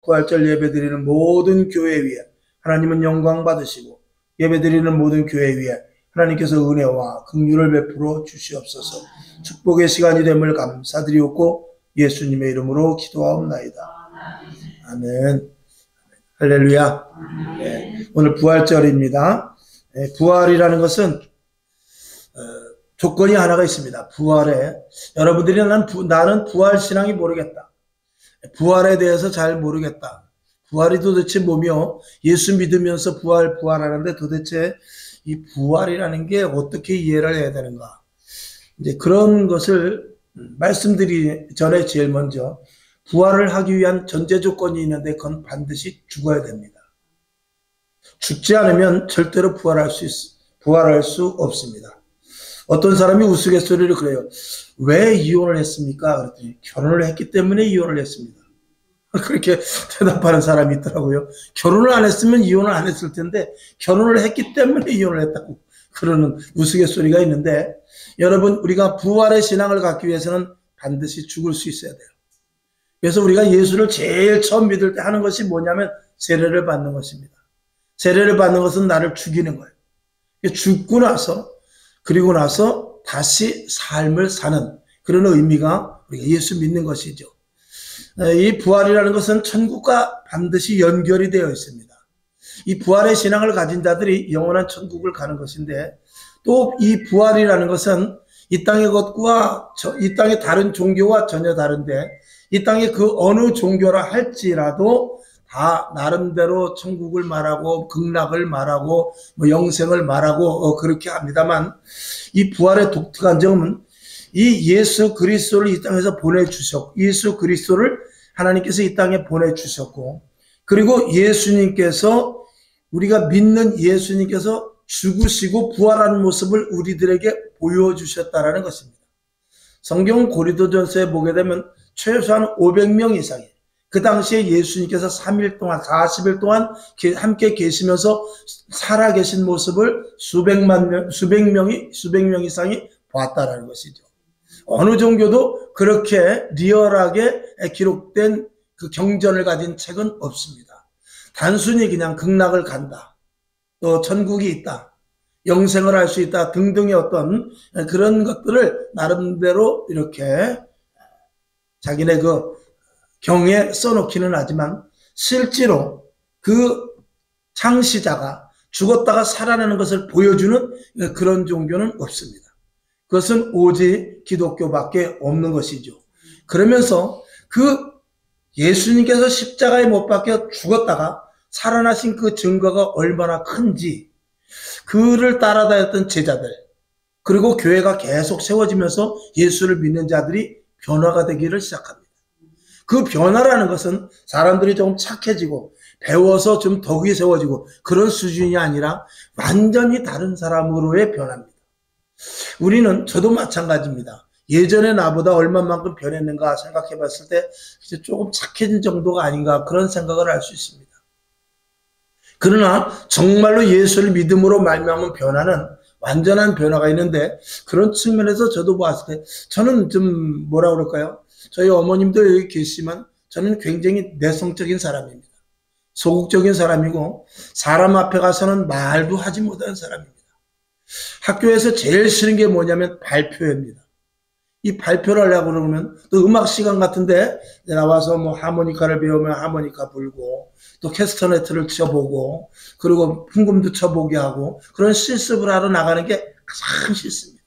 부활절 예배드리는 모든 교회 위에 하나님은 영광 받으시고, 예배드리는 모든 교회 위에 하나님께서 은혜와 긍휼을 베풀어 주시옵소서. 축복의 시간이 됨을 감사드리옵고 예수님의 이름으로 기도하옵나이다. 아멘. 할렐루야. 네, 오늘 부활절입니다. 네, 부활이라는 것은 조건이 하나가 있습니다. 부활에 여러분들이 나는 부활신앙이 모르겠다, 부활에 대해서 잘 모르겠다, 부활이 도대체 뭐며, 예수 믿으면서 부활하는데 도대체 이 부활이라는 게 어떻게 이해를 해야 되는가, 이제 그런 것을 말씀드리기 전에 제일 먼저 부활을 하기 위한 전제 조건이 있는데, 그건 반드시 죽어야 됩니다. 죽지 않으면 절대로 부활할 수 없습니다. 어떤 사람이 우스갯소리를 그래요. 왜 이혼을 했습니까? 그랬더니 결혼을 했기 때문에 이혼을 했습니다. 그렇게 대답하는 사람이 있더라고요. 결혼을 안 했으면 이혼을 안 했을 텐데 결혼을 했기 때문에 이혼을 했다고 그러는 우스갯소리가 있는데, 여러분, 우리가 부활의 신앙을 갖기 위해서는 반드시 죽을 수 있어야 돼요. 그래서 우리가 예수를 제일 처음 믿을 때 하는 것이 뭐냐면 세례를 받는 것입니다. 세례를 받는 것은 나를 죽이는 거예요. 죽고 나서, 그리고 나서 다시 삶을 사는 그런 의미가 우리가 예수 믿는 것이죠. 이 부활이라는 것은 천국과 반드시 연결이 되어 있습니다. 이 부활의 신앙을 가진 자들이 영원한 천국을 가는 것인데, 또 이 부활이라는 것은 이 땅의 것과 이 땅의 다른 종교와 전혀 다른데, 이 땅의 그 어느 종교라 할지라도 다 나름대로 천국을 말하고 극락을 말하고 영생을 말하고 그렇게 합니다만, 이 부활의 독특한 점은 이 예수 그리스도를 이 땅에서 보내주셨고, 예수 그리스도를 하나님께서 이 땅에 보내주셨고, 그리고 예수님께서, 우리가 믿는 예수님께서 죽으시고 부활하는 모습을 우리들에게 보여주셨다라는 것입니다. 성경 고린도전서에 보게 되면 최소한 500명 이상이, 그 당시에 예수님께서 3일 동안 40일 동안 함께 계시면서 살아계신 모습을 수백 명 이상이 봤다라는 것이죠. 어느 종교도 그렇게 리얼하게 기록된 그 경전을 가진 책은 없습니다. 단순히 그냥 극락을 간다, 또 천국이 있다, 영생을 할 수 있다 등등의 어떤 그런 것들을 나름대로 이렇게 자기네 그 경에 써놓기는 하지만, 실제로 그 창시자가 죽었다가 살아나는 것을 보여주는 그런 종교는 없습니다. 그것은 오직 기독교밖에 없는 것이죠. 그러면서 그 예수님께서 십자가에 못 박혀 죽었다가 살아나신 그 증거가 얼마나 큰지, 그를 따라다녔던 제자들, 그리고 교회가 계속 세워지면서 예수를 믿는 자들이 변화가 되기를 시작합니다. 그 변화라는 것은 사람들이 좀 착해지고 배워서 좀 덕이 세워지고 그런 수준이 아니라 완전히 다른 사람으로의 변화입니다. 우리는, 저도 마찬가지입니다. 예전에 나보다 얼마만큼 변했는가 생각해 봤을 때 이제 조금 착해진 정도가 아닌가, 그런 생각을 할 수 있습니다. 그러나 정말로 예수를 믿음으로 말미암은 변화는 완전한 변화가 있는데, 그런 측면에서 저도 봤을 때 저는 좀 뭐라 그럴까요? 저희 어머님도 여기 계시지만 저는 굉장히 내성적인 사람입니다. 소극적인 사람이고 사람 앞에 가서는 말도 하지 못하는 사람입니다. 학교에서 제일 싫은 게 뭐냐면 발표입니다. 이 발표를 하려고 그러면 또 음악 시간 같은데 나와서 뭐 하모니카를 배우면 하모니카 불고, 또 캐스터네트를 쳐보고, 그리고 풍금도 쳐보게 하고, 그런 실습을 하러 나가는 게 가장 싫습니다.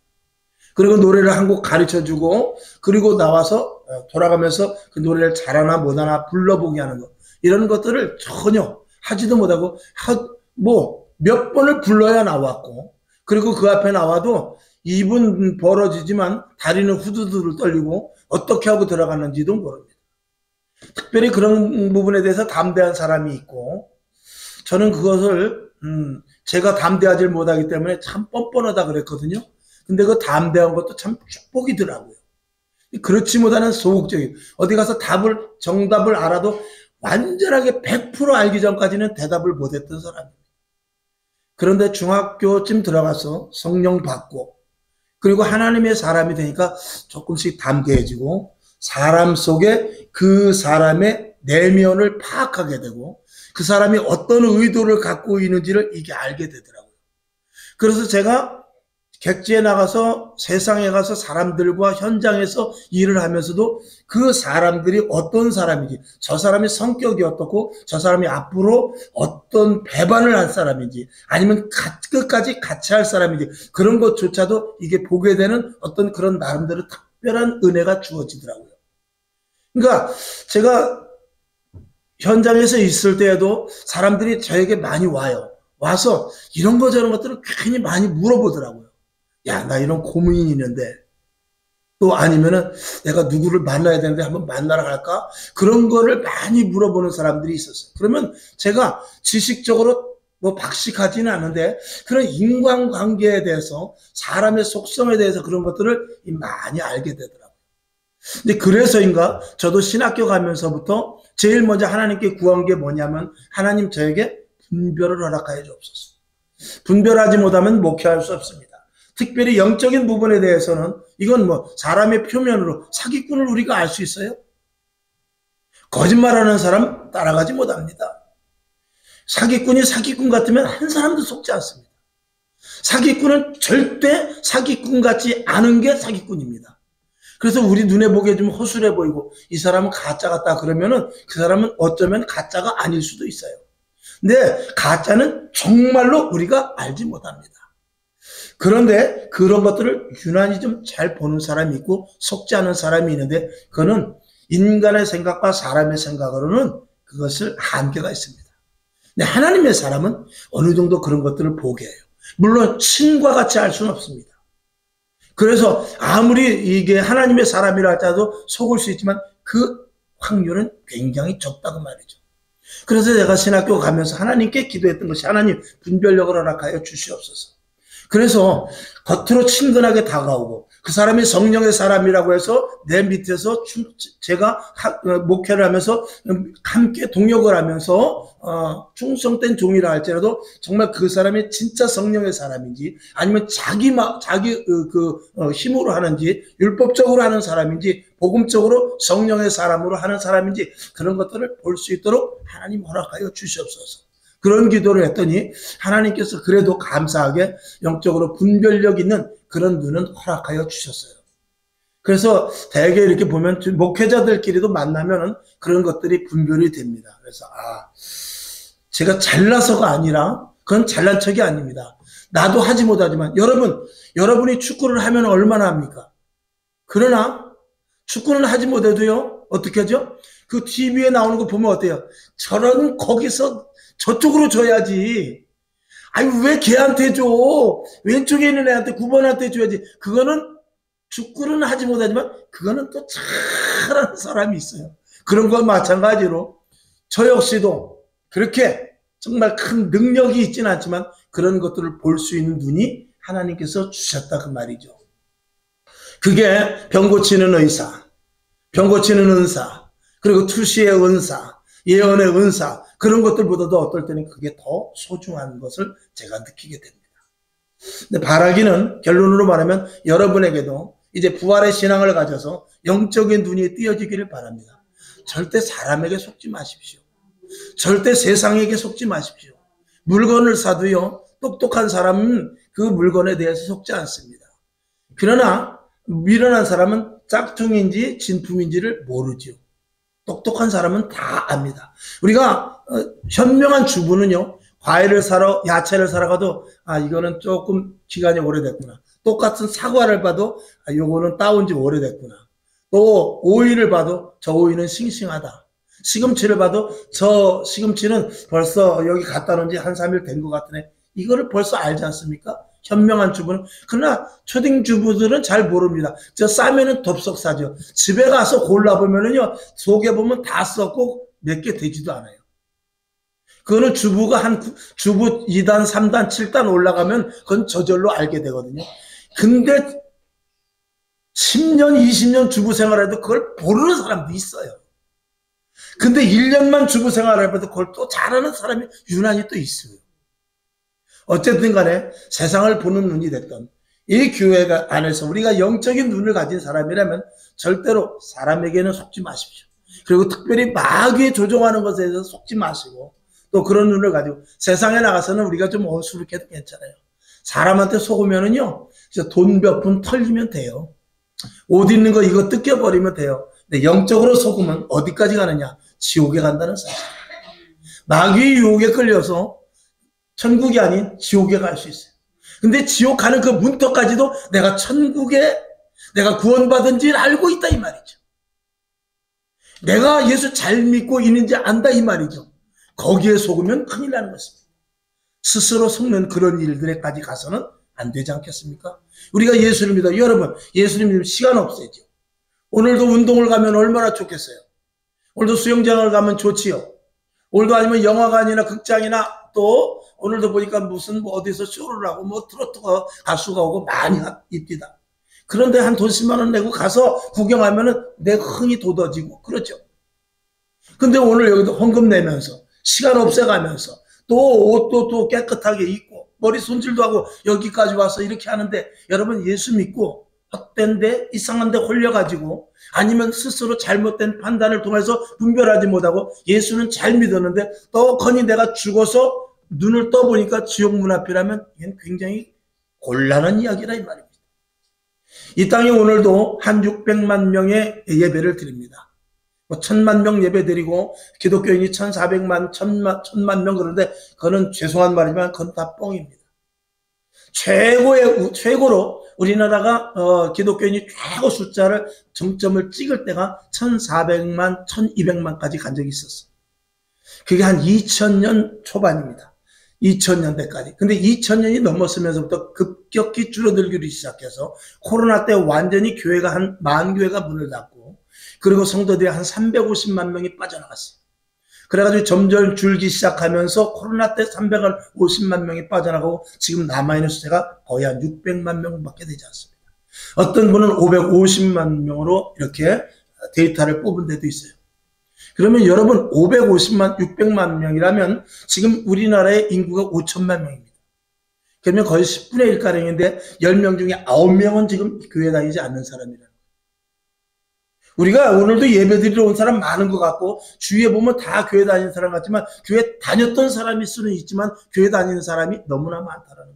그리고 노래를 한 곡 가르쳐주고, 그리고 나와서 돌아가면서 그 노래를 잘하나 못하나 불러보게 하는 것, 이런 것들을 전혀 하지도 못하고, 뭐 몇 번을 불러야 나왔고, 그리고 그 앞에 나와도 입은 벌어지지만 다리는 후두두를 떨리고 어떻게 하고 들어갔는지도 모릅니다. 특별히 그런 부분에 대해서 담대한 사람이 있고, 저는 그것을 제가 담대하지 못하기 때문에 참 뻔뻔하다 그랬거든요. 근데 그 담대한 것도 참 축복이더라고요. 그렇지 못하는 소극적인, 어디 가서 정답을 알아도 완전하게 100% 알기 전까지는 대답을 못했던 사람입니다. 그런데 중학교쯤 들어가서 성령 받고, 그리고 하나님의 사람이 되니까 조금씩 담대해지고, 사람 속에 그 사람의 내면을 파악하게 되고 그 사람이 어떤 의도를 갖고 있는지를 이게 알게 되더라고요. 그래서 제가 객지에 나가서 세상에 가서 사람들과 현장에서 일을 하면서도 그 사람들이 어떤 사람인지, 저 사람의 성격이 어떻고 저 사람이 앞으로 어떤 배반을 할 사람인지 아니면 끝까지 같이 할 사람인지 그런 것조차도 이게 보게 되는 어떤 그런 나름대로 특별한 은혜가 주어지더라고요. 그러니까 제가 현장에서 있을 때에도 사람들이 저에게 많이 와요. 와서 이런 거 저런 것들을 괜히 많이 물어보더라고요. 야, 나 이런 고민이 있는데, 또 아니면은 내가 누구를 만나야 되는데 한번 만나러 갈까? 그런 거를 많이 물어보는 사람들이 있었어요. 그러면 제가 지식적으로 뭐 박식하지는 않은데 그런 인간관계에 대해서 사람의 속성에 대해서 그런 것들을 많이 알게 되더라고요. 근데 그래서인가 저도 신학교 가면서부터 제일 먼저 하나님께 구한 게 뭐냐면 하나님 저에게 분별을 허락하여 주옵소서. 분별하지 못하면 목회할 수 없습니다. 특별히 영적인 부분에 대해서는 이건 뭐 사람의 표면으로 사기꾼을 우리가 알 수 있어요? 거짓말하는 사람 따라가지 못합니다. 사기꾼이 사기꾼 같으면 한 사람도 속지 않습니다. 사기꾼은 절대 사기꾼 같지 않은 게 사기꾼입니다. 그래서 우리 눈에 보기에 좀 허술해 보이고 이 사람은 가짜 같다 그러면은 그 사람은 어쩌면 가짜가 아닐 수도 있어요. 근데 가짜는 정말로 우리가 알지 못합니다. 그런데 그런 것들을 유난히 좀 잘 보는 사람이 있고 속지 않은 사람이 있는데 그거는 인간의 생각과 사람의 생각으로는 그것을 한계가 있습니다. 근데 하나님의 사람은 어느 정도 그런 것들을 보게 해요. 물론 신과 같이 알 수는 없습니다. 그래서 아무리 이게 하나님의 사람이라 할지라도 속을 수 있지만 그 확률은 굉장히 적다고 말이죠. 그래서 제가 신학교 가면서 하나님께 기도했던 것이 하나님 분별력을 허락하여 주시옵소서. 그래서 겉으로 친근하게 다가오고 그 사람이 성령의 사람이라고 해서 내 밑에서 제가 목회를 하면서 함께 동역을 하면서 충성된 종이라 할지라도 정말 그 사람이 진짜 성령의 사람인지 아니면 자기 힘으로 하는지 율법적으로 하는 사람인지 복음적으로 성령의 사람으로 하는 사람인지 그런 것들을 볼 수 있도록 하나님 허락하여 주시옵소서. 그런 기도를 했더니 하나님께서 그래도 감사하게 영적으로 분별력 있는 그런 눈은 허락하여 주셨어요. 그래서 대개 이렇게 보면 목회자들끼리도 만나면은 그런 것들이 분별이 됩니다. 그래서 제가 잘나서가 아니라 그건 잘난 척이 아닙니다. 나도 하지 못하지만 여러분이 축구를 하면 얼마나 합니까? 그러나 축구는 하지 못해도요. 어떻게 하죠? 그 TV에 나오는 거 보면 어때요? 저런 거기서 저쪽으로 줘야지. 아니 왜 걔한테 줘? 왼쪽에 있는 애한테 9번한테 줘야지. 그거는 축구는 하지 못하지만 그거는 또 잘하는 사람이 있어요. 그런 건 마찬가지로 저 역시도 그렇게 정말 큰 능력이 있지는 않지만 그런 것들을 볼 수 있는 눈이 하나님께서 주셨다 그 말이죠. 그게 병 고치는 의사, 병 고치는 은사, 그리고 투시의 은사, 예언의 은사 그런 것들보다도 어떨 때는 그게 더 소중한 것을 제가 느끼게 됩니다. 근데 바라기는 결론으로 말하면 여러분에게도 이제 부활의 신앙을 가져서 영적인 눈이 띄어지기를 바랍니다. 절대 사람에게 속지 마십시오. 절대 세상에게 속지 마십시오. 물건을 사도요. 똑똑한 사람은 그 물건에 대해서 속지 않습니다. 그러나 미련한 사람은 짝퉁인지 진품인지를 모르지요. 똑똑한 사람은 다 압니다. 우리가 현명한 주부는요. 과일을 사러 야채를 사러 가도 이거는 조금 기간이 오래됐구나. 똑같은 사과를 봐도 요거는 따온 지 오래됐구나. 또 오이를 봐도 저 오이는 싱싱하다. 시금치를 봐도 저 시금치는 벌써 여기 갖다 놓은 지 한 3일 된 것 같으네. 이거를 벌써 알지 않습니까? 현명한 주부는. 그러나 초딩 주부들은 잘 모릅니다. 저 싸면은 덥석 싸죠. 집에 가서 골라보면은요, 속에 보면 다 썩고 몇 개 되지도 않아요. 그거는 주부 2단, 3단, 7단 올라가면 그건 저절로 알게 되거든요. 근데 10년, 20년 주부 생활해도 그걸 모르는 사람도 있어요. 근데 1년만 주부 생활해도 그걸 또 잘하는 사람이 유난히 또 있어요. 어쨌든 간에 세상을 보는 눈이 됐던 이 교회가 안에서 우리가 영적인 눈을 가진 사람이라면 절대로 사람에게는 속지 마십시오. 그리고 특별히 마귀에 조종하는 것에 대해서 속지 마시고 또 그런 눈을 가지고 세상에 나가서는 우리가 좀 어수룩해도 괜찮아요. 사람한테 속으면은요, 돈 몇 푼 털리면 돼요. 옷 입는 거 이거 뜯겨버리면 돼요. 근데 영적으로 속으면 어디까지 가느냐? 지옥에 간다는 사실. 마귀의 유혹에 끌려서 천국이 아닌 지옥에 갈 수 있어요. 근데 지옥 가는 그 문턱까지도 내가 천국에 내가 구원받은 줄 알고 있다 이 말이죠. 내가 예수 잘 믿고 있는지 안다 이 말이죠. 거기에 속으면 큰일 나는 것입니다. 스스로 속는 그런 일들에까지 가서는 안 되지 않겠습니까? 우리가 예수를 믿어. 여러분, 예수님 믿으면 시간 없애죠. 오늘도 운동을 가면 얼마나 좋겠어요. 오늘도 수영장을 가면 좋지요. 오늘도 아니면 영화관이나 극장이나 또 오늘도 보니까 무슨 뭐 어디서 쇼를 하고 뭐 트로트 가수가 오고 많이 입니다. 그런데 한 돈 10만 원 내고 가서 구경하면은 내 흥이 돋아지고 그렇죠. 근데 오늘 여기도 헌금 내면서 시간 없애가면서 또 옷도 또 깨끗하게 입고 머리 손질도 하고 여기까지 와서 이렇게 하는데 여러분 예수 믿고 헛된데 이상한데 홀려가지고 아니면 스스로 잘못된 판단을 통해서 분별하지 못하고 예수는 잘 믿었는데 떡하니 내가 죽어서 눈을 떠보니까 지옥문 앞이라면 이건 굉장히 곤란한 이야기라 이 말입니다. 이 땅에 오늘도 한 600만 명의 예배를 드립니다. 1000만 명 예배 드리고 기독교인이 1400만, 1000만 명 그러는데 그거는 죄송한 말이지만 그건 다 뻥입니다. 최고로 우리나라가 기독교인이 최고 숫자를 정점을 찍을 때가 1400만, 1200만까지 간 적이 있었어요. 그게 한 2000년 초반입니다. 2000년대까지. 근데 2000년이 넘었으면서부터 급격히 줄어들기 시작해서 코로나 때 완전히 교회가 한 10,000 교회가 문을 닫고 그리고 성도들이 한 350만 명이 빠져나갔어요. 그래가지고 점점 줄기 시작하면서 코로나 때 350만 명이 빠져나가고 지금 남아있는 숫자가 거의 한 600만 명밖에 되지 않습니다. 어떤 분은 550만 명으로 이렇게 데이터를 뽑은 데도 있어요. 그러면 여러분 550만, 600만 명이라면 지금 우리나라의 인구가 5천만 명입니다. 그러면 거의 10분의 1가량인데 10명 중에 9명은 지금 교회 다니지 않는 사람이라는 거예요. 우리가 오늘도 예배 드리러 온 사람 많은 것 같고 주위에 보면 다 교회 다니는 사람 같지만 교회 다녔던 사람일 수는 있지만 교회 다니는 사람이 너무나 많다라는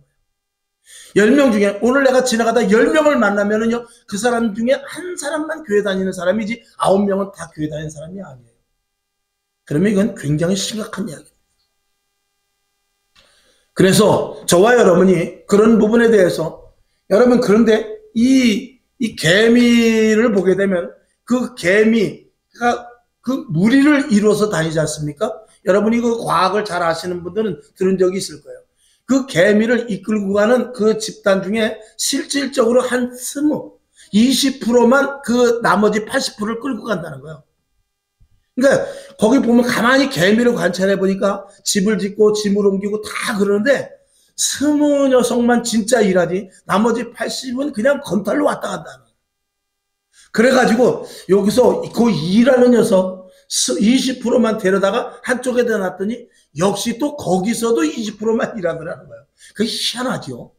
거예요. 10명 중에 오늘 내가 지나가다 10명을 만나면은요 그 사람 중에 한 사람만 교회 다니는 사람이지 9명은 다 교회 다니는 사람이 아니에요. 그러면 이건 굉장히 심각한 이야기입니다. 그래서 저와 여러분이 그런 부분에 대해서 여러분 그런데 이 개미를 보게 되면 그 개미가 그 무리를 이루어서 다니지 않습니까? 여러분이 그 과학을 잘 아시는 분들은 들은 적이 있을 거예요. 그 개미를 이끌고 가는 그 집단 중에 실질적으로 한 20%만 그 나머지 80%를 끌고 간다는 거예요. 그러니까 거기 보면 가만히 개미를 관찰해 보니까 집을 짓고 짐을 옮기고 다 그러는데 20녀석만 진짜 일하지 나머지 80은 그냥 건탈로 왔다 간다. 그래가지고 여기서 그 일하는 녀석 20%만 데려다가 한쪽에다 놨더니 역시 또 거기서도 20%만 일하더라는 거예요. 그게 희한하죠.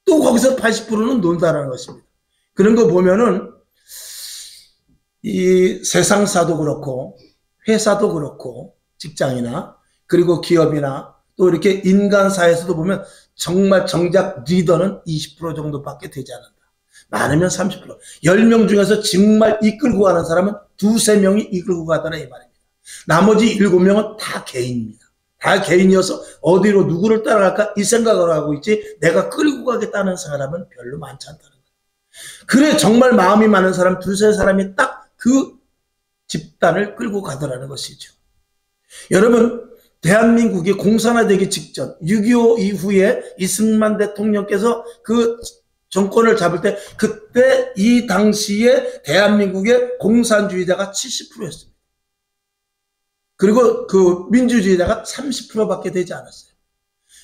또 거기서 80%는 논다라는 것입니다. 그런 거 보면은 이 세상사도 그렇고 회사도 그렇고 직장이나 그리고 기업이나 또 이렇게 인간사에서도 보면 정말 정작 리더는 20% 정도밖에 되지 않는다. 많으면 30%. 10명 중에서 정말 이끌고 가는 사람은 2-3명이 이끌고 가더라 이 말입니다. 나머지 7명은 다 개인입니다. 다 개인이어서 어디로 누구를 따라갈까 이 생각을 하고 있지 내가 끌고 가겠다는 사람은 별로 많지 않다는 거예요. 그래 정말 마음이 많은 사람 2-3사람이 딱 그 집단을 끌고 가더라는 것이죠. 여러분 대한민국이 공산화되기 직전 6.25 이후에 이승만 대통령께서 그 정권을 잡을 때 그때 이 당시에 대한민국의 공산주의자가 70%였습니다. 그리고 그 민주주의자가 30%밖에 되지 않았어요.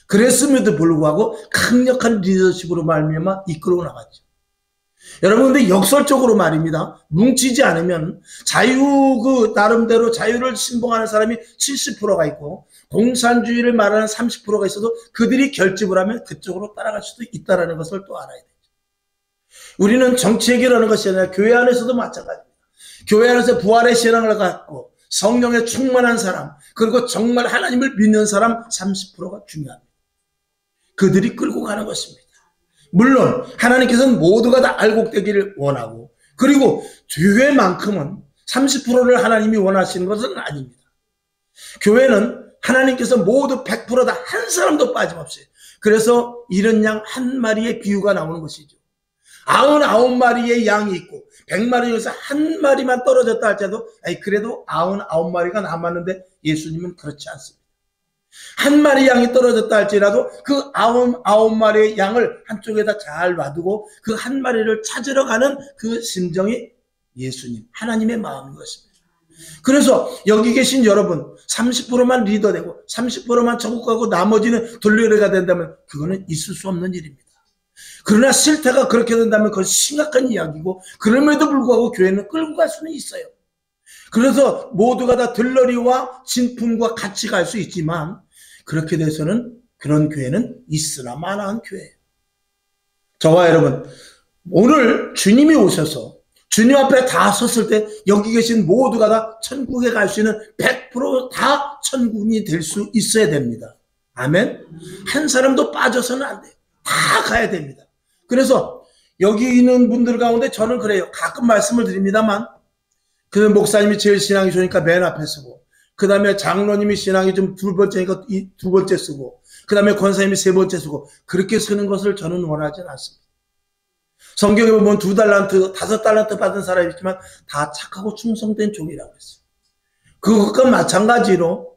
그랬음에도 불구하고 강력한 리더십으로 말미암아 이끌어 나갔죠. 여러분 근데 역설적으로 말입니다. 뭉치지 않으면 그 나름대로 자유를 신봉하는 사람이 70%가 있고 공산주의를 말하는 30%가 있어도 그들이 결집을 하면 그쪽으로 따라갈 수도 있다는 것을 또 알아야 되죠. 우리는 정치 해결하는 것이 아니라 교회 안에서도 마찬가지입니다. 교회 안에서 부활의 신앙을 갖고 성령에 충만한 사람, 그리고 정말 하나님을 믿는 사람 30%가 중요합니다. 그들이 끌고 가는 것입니다. 물론 하나님께서는 모두가 다 알곡되기를 원하고, 그리고 교회만큼은 30%를 하나님이 원하시는 것은 아닙니다. 교회는 하나님께서 모두 100% 다 한 사람도 빠짐없이, 그래서 이런 양 한 마리의 비유가 나오는 것이죠. 99마리의 양이 있고 100마리 중에서 한 마리만 떨어졌다 할지라도 그래도 99마리가 남았는데, 예수님은 그렇지 않습니다. 한 마리 양이 떨어졌다 할지라도 그 99마리의 양을 한쪽에다 잘 놔두고 그 한 마리를 찾으러 가는 그 심정이 예수님, 하나님의 마음인 것입니다. 그래서 여기 계신 여러분 30%만 리더되고 30%만 천국 가고 나머지는 돌려내가 된다면 그거는 있을 수 없는 일입니다. 그러나 실태가 그렇게 된다면 그건 심각한 이야기고, 그럼에도 불구하고 교회는 끌고 갈 수는 있어요. 그래서 모두가 다 들러리와 진품과 같이 갈 수 있지만, 그렇게 돼서는 그런 교회는 있으나 마나한 교회예요. 저와 여러분, 오늘 주님이 오셔서 주님 앞에 다 섰을 때 여기 계신 모두가 다 천국에 갈 수 있는 100%다 천국이 될 수 있어야 됩니다. 아멘. 한 사람도 빠져서는 안 돼요. 다 가야 됩니다. 그래서 여기 있는 분들 가운데 저는 그래요. 가끔 말씀을 드립니다만, 그 목사님이 제일 신앙이 좋으니까 맨 앞에 쓰고, 그 다음에 장로님이 신앙이 좀 두 번째니까 두 번째 쓰고, 그 다음에 권사님이 세 번째 쓰고, 그렇게 쓰는 것을 저는 원하지는 않습니다. 성경에 보면 2달란트, 5달란트 받은 사람이 있지만 다 착하고 충성된 종이라고 했어요. 그것과 마찬가지로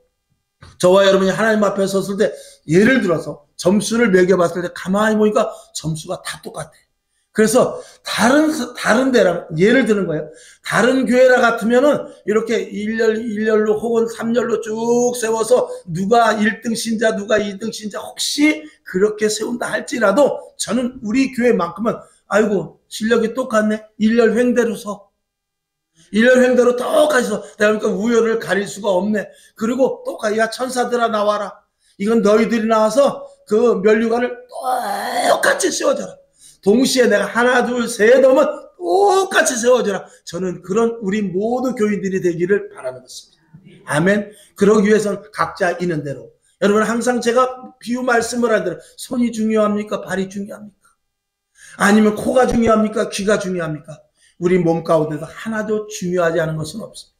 저와 여러분이 하나님 앞에 섰을 때, 예를 들어서 점수를 매겨봤을 때 가만히 보니까 점수가 다 똑같아. 그래서 다른 데랑, 예를 드는 거예요. 다른 교회라 같으면은 이렇게 1렬로 혹은 3렬로 쭉 세워서 누가 1등 신자, 누가 2등 신자 혹시 그렇게 세운다 할지라도, 저는 우리 교회만큼은 아이고 실력이 똑같네, 1렬 횡대로 서. 1렬 횡대로 똑같이 서. 그러니까 우열을 가릴 수가 없네. 그리고 똑같이, 야 천사들아 나와라. 이건 너희들이 나와서 그 면류관을 똑같이 세워줘라. 동시에 내가 하나 둘 셋 하면 똑같이 세워줘라. 저는 그런 우리 모두 교인들이 되기를 바라는 것입니다. 아멘. 그러기 위해서는 각자 있는 대로, 여러분 항상 제가 비유 말씀을 할 대로, 손이 중요합니까? 발이 중요합니까? 아니면 코가 중요합니까? 귀가 중요합니까? 우리 몸 가운데도 하나도 중요하지 않은 것은 없습니다.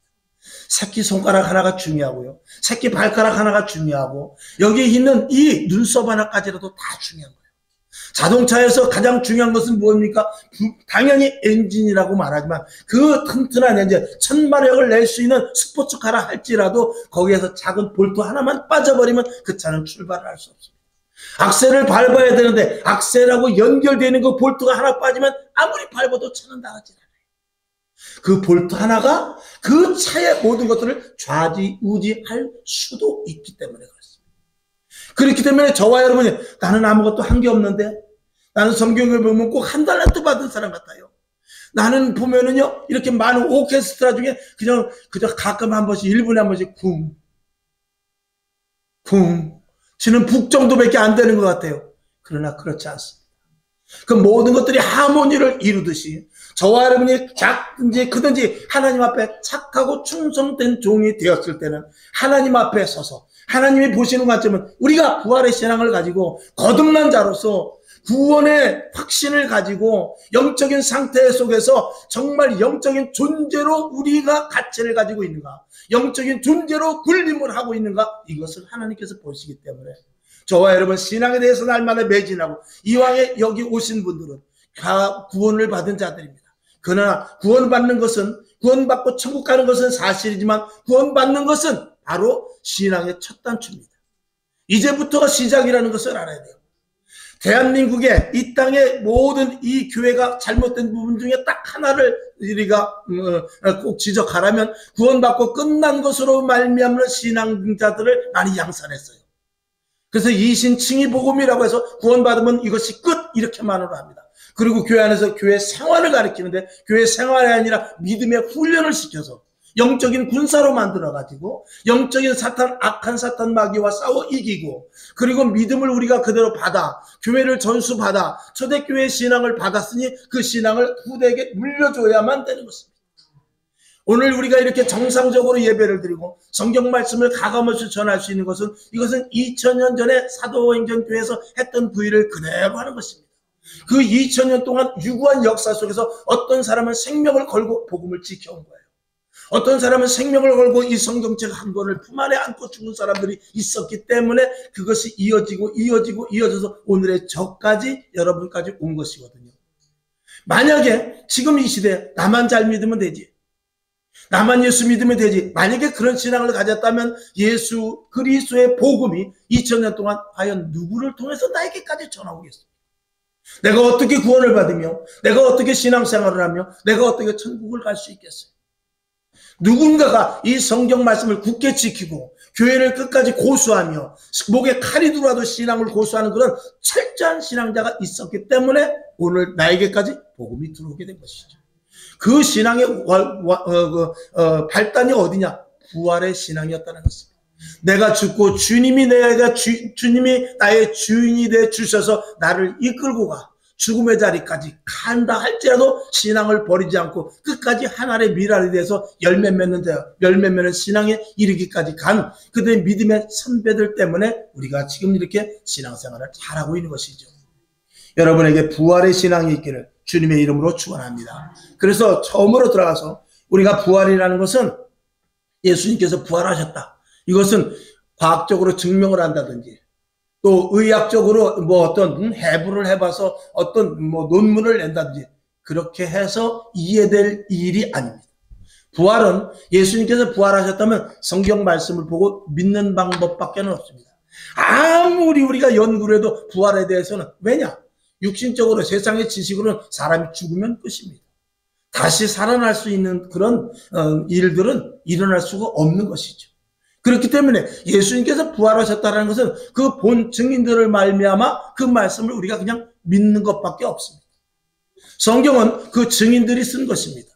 새끼손가락 하나가 중요하고요, 새끼발가락 하나가 중요하고, 여기 있는 이 눈썹 하나까지라도 다 중요한 거예요. 자동차에서 가장 중요한 것은 무엇입니까? 당연히 엔진이라고 말하지만, 그 튼튼한 엔진, 1000마력을 낼 수 있는 스포츠카라 할지라도 거기에서 작은 볼트 하나만 빠져버리면 그 차는 출발을 할 수 없습니다. 악셀을 밟아야 되는데 악셀하고 연결되어 있는 그 볼트가 하나 빠지면 아무리 밟아도 차는 나가지 않아요. 그 볼트 하나가 그 차의 모든 것들을 좌지우지할 수도 있기 때문에 그렇습니다. 그렇기 때문에 저와 여러분이, 나는 아무것도 한 게 없는데, 나는 성경을 보면 꼭 1달란트 받은 사람 같아요. 나는 보면은요, 이렇게 많은 오케스트라 중에 그저 가끔 한 번씩, 1분에 한 번씩 쿵 치는 북 정도밖에 안 되는 것 같아요. 그러나 그렇지 않습니다. 그 모든 것들이 하모니를 이루듯이 저와 여러분이 작든지 크든지 하나님 앞에 착하고 충성된 종이 되었을 때는, 하나님 앞에 서서 하나님이 보시는 관점은 우리가 부활의 신앙을 가지고 거듭난 자로서 구원의 확신을 가지고 영적인 상태 속에서 정말 영적인 존재로 우리가 가치를 가지고 있는가, 영적인 존재로 군림을 하고 있는가, 이것을 하나님께서 보시기 때문에 저와 여러분 신앙에 대해서 날마다 매진하고, 이왕에 여기 오신 분들은 다 구원을 받은 자들입니다. 그러나 구원받는 것은, 구원받고 천국 가는 것은 사실이지만, 구원받는 것은 바로 신앙의 첫 단추입니다. 이제부터가 시작이라는 것을 알아야 돼요. 대한민국의 이 땅의 모든 이 교회가 잘못된 부분 중에 딱 하나를 우리가 꼭 지적하라면, 구원받고 끝난 것으로 말미암는 신앙자들을 많이 양산했어요. 그래서 이신칭의 복음이라고 해서 구원받으면 이것이 끝, 이렇게만으로 합니다. 그리고 교회 안에서 교회 생활을 가르치는데, 교회 생활이 아니라 믿음의 훈련을 시켜서 영적인 군사로 만들어가지고 영적인 사탄, 악한 사탄 마귀와 싸워 이기고, 그리고 믿음을 우리가 그대로 받아 교회를 전수받아 초대교회 신앙을 받았으니 그 신앙을 후대에게 물려줘야만 되는 것입니다. 오늘 우리가 이렇게 정상적으로 예배를 드리고 성경 말씀을 가감없이 전할 수 있는 것은 이것은 2000년 전에 사도행전 교회에서 했던 그 일을 그대로 하는 것입니다. 그 2000년 동안 유구한 역사 속에서 어떤 사람은 생명을 걸고 복음을 지켜온 거예요. 어떤 사람은 생명을 걸고 이 성경책 한 권을 품 안에 안고 죽은 사람들이 있었기 때문에 그것이 이어져서 오늘의 저까지 여러분까지 온 것이거든요. 만약에 지금 이 시대에 나만 잘 믿으면 되지, 나만 예수 믿으면 되지, 만약에 그런 신앙을 가졌다면 예수 그리스도의 복음이 2000년 동안 과연 누구를 통해서 나에게까지 전하오겠습니까? 내가 어떻게 구원을 받으며, 내가 어떻게 신앙생활을 하며, 내가 어떻게 천국을 갈 수 있겠어요? 누군가가 이 성경 말씀을 굳게 지키고 교회를 끝까지 고수하며 목에 칼이 들어와도 신앙을 고수하는 그런 철저한 신앙자가 있었기 때문에 오늘 나에게까지 복음이 들어오게 된 것이죠. 그 신앙의 발단이 어디냐? 부활의 신앙이었다는 것입니다. 내가 죽고 주님이 나의 주인이 되어 주셔서 나를 이끌고 가 죽음의 자리까지 간다 할지라도 신앙을 버리지 않고 끝까지 하나님의 미랄에 대해서 열매 맺는 신앙에 이르기까지 간 그들의 믿음의 선배들 때문에 우리가 지금 이렇게 신앙생활을 잘하고 있는 것이죠. 여러분에게 부활의 신앙이 있기를 주님의 이름으로 축원합니다. 그래서 처음으로 들어가서 우리가 부활이라는 것은 예수님께서 부활하셨다, 이것은 과학적으로 증명을 한다든지 또 의학적으로 어떤 해부를 해봐서 어떤 논문을 낸다든지 그렇게 해서 이해될 일이 아닙니다. 부활은 예수님께서 부활하셨다면 성경 말씀을 보고 믿는 방법밖에 없습니다. 아무리 우리가 연구를 해도 부활에 대해서는, 왜냐? 육신적으로 세상의 지식으로는 사람이 죽으면 끝입니다. 다시 살아날 수 있는 그런 일들은 일어날 수가 없는 것이죠. 그렇기 때문에 예수님께서 부활하셨다는 것은 그 본 증인들을 말미암아 그 말씀을 우리가 그냥 믿는 것밖에 없습니다. 성경은 그 증인들이 쓴 것입니다.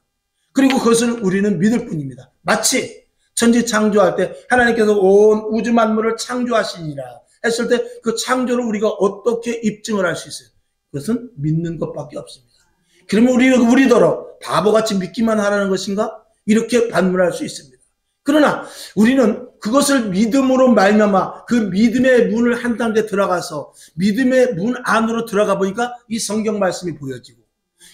그리고 그것을 우리는 믿을 뿐입니다. 마치 천지 창조할 때 하나님께서 온 우주 만물을 창조하시니라 했을 때 그 창조를 우리가 어떻게 입증을 할 수 있어요? 그것은 믿는 것밖에 없습니다. 그러면 우리더러 바보같이 믿기만 하라는 것인가? 이렇게 반문할 수 있습니다. 그러나 우리는 그것을 믿음으로 말미암아 그 믿음의 문을 한 단계 들어가서 믿음의 문 안으로 들어가 보니까 이 성경 말씀이 보여지고